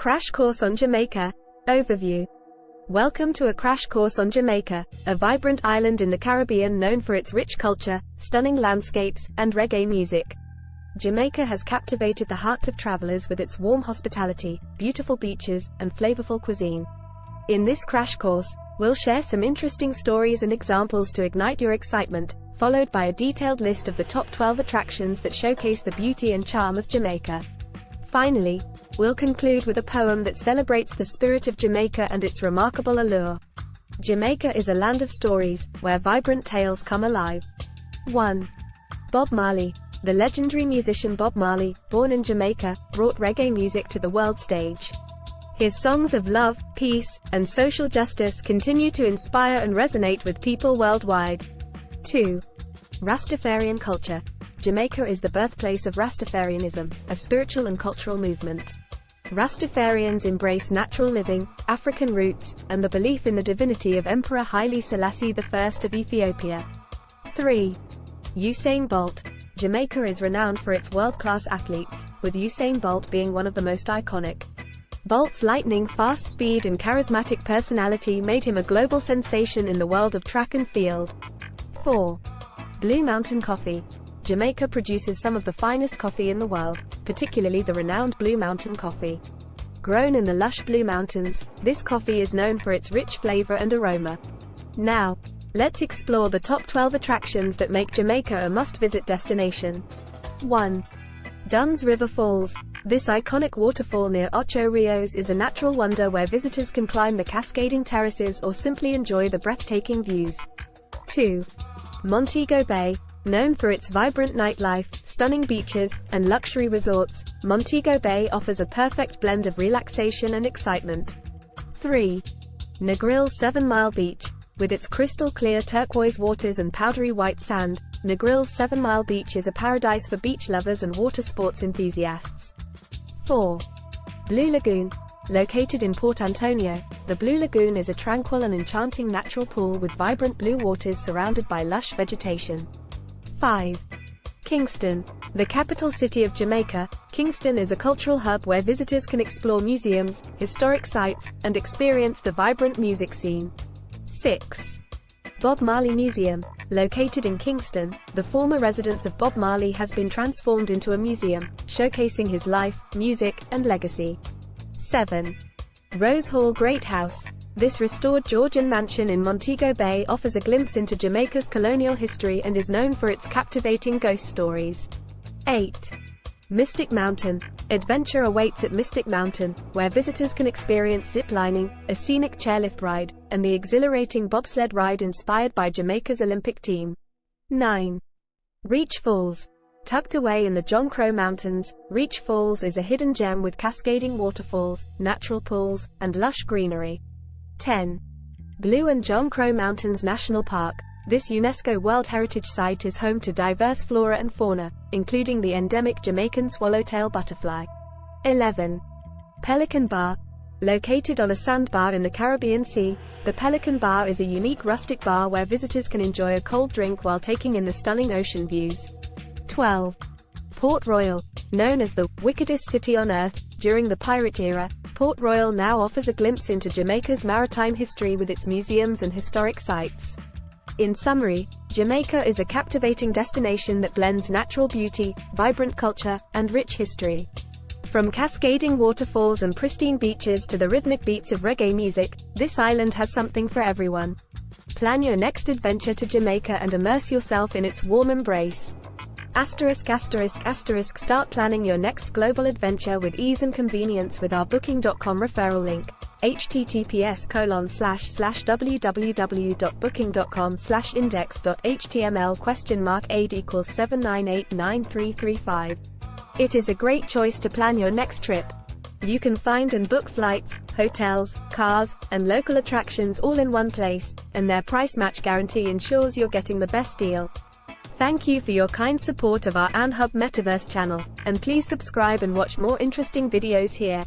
Crash Course on Jamaica. Overview. Welcome to a crash course on Jamaica, a vibrant island in the Caribbean known for its rich culture, stunning landscapes, and reggae music. Jamaica has captivated the hearts of travelers with its warm hospitality, beautiful beaches, and flavorful cuisine. In this crash course, we'll share some interesting stories and examples to ignite your excitement, followed by a detailed list of the top 12 attractions that showcase the beauty and charm of Jamaica. Finally, we'll conclude with a poem that celebrates the spirit of Jamaica and its remarkable allure. Jamaica is a land of stories, where vibrant tales come alive. 1. Bob Marley. The legendary musician Bob Marley, born in Jamaica, brought reggae music to the world stage. His songs of love, peace, and social justice continue to inspire and resonate with people worldwide. 2. Rastafarian culture. Jamaica is the birthplace of Rastafarianism, a spiritual and cultural movement. Rastafarians embrace natural living, African roots, and the belief in the divinity of Emperor Haile Selassie I of Ethiopia. 3. Usain Bolt. Jamaica is renowned for its world-class athletes, with Usain Bolt being one of the most iconic. Bolt's lightning-fast speed and charismatic personality made him a global sensation in the world of track and field. 4. Blue Mountain Coffee. Jamaica produces some of the finest coffee in the world, particularly the renowned Blue Mountain coffee. Grown in the lush Blue Mountains, this coffee is known for its rich flavor and aroma. Now, let's explore the top 12 attractions that make Jamaica a must-visit destination. 1. Dunn's River Falls. This iconic waterfall near Ocho Rios is a natural wonder where visitors can climb the cascading terraces or simply enjoy the breathtaking views. 2. Montego Bay. Known for its vibrant nightlife, stunning beaches, and luxury resorts, Montego Bay offers a perfect blend of relaxation and excitement. 3. Negril's 7 Mile Beach. With its crystal-clear turquoise waters and powdery white sand, Negril's 7 Mile Beach is a paradise for beach lovers and water sports enthusiasts. 4. Blue Lagoon. Located in Port Antonio, the Blue Lagoon is a tranquil and enchanting natural pool with vibrant blue waters surrounded by lush vegetation. 5. Kingston. The capital city of Jamaica, Kingston is a cultural hub where visitors can explore museums, historic sites, and experience the vibrant music scene. 6. Bob Marley Museum. Located in Kingston, the former residence of Bob Marley has been transformed into a museum, showcasing his life, music, and legacy. 7. Rose Hall Great House. This restored Georgian mansion in Montego Bay offers a glimpse into Jamaica's colonial history and is known for its captivating ghost stories. 8. Mystic Mountain. Adventure awaits at Mystic Mountain, where visitors can experience zip-lining, a scenic chairlift ride, and the exhilarating bobsled ride inspired by Jamaica's Olympic team. 9. Reach Falls. Tucked away in the John Crow Mountains, Reach Falls is a hidden gem with cascading waterfalls, natural pools, and lush greenery. 10. Blue and John Crow Mountains National Park. This UNESCO World Heritage Site is home to diverse flora and fauna, including the endemic Jamaican swallowtail butterfly. 11. Pelican Bar. Located on a sandbar in the Caribbean Sea, the Pelican Bar is a unique rustic bar where visitors can enjoy a cold drink while taking in the stunning ocean views. 12. Port Royal. Known as the wickedest city on earth, during the pirate era, Port Royal now offers a glimpse into Jamaica's maritime history with its museums and historic sites. In summary, Jamaica is a captivating destination that blends natural beauty, vibrant culture, and rich history. From cascading waterfalls and pristine beaches to the rhythmic beats of reggae music, this island has something for everyone. Plan your next adventure to Jamaica and immerse yourself in its warm embrace. ******. Start planning your next global adventure with ease and convenience with our Booking.com referral link. https://www.booking.com/index.html?aid = 7989335. It is a great choice to plan your next trip. You can find and book flights, hotels, cars, and local attractions all in one place, and their price match guarantee ensures you're getting the best deal. Thank you for your kind support of our AnHub Metaverse channel, and please subscribe and watch more interesting videos here.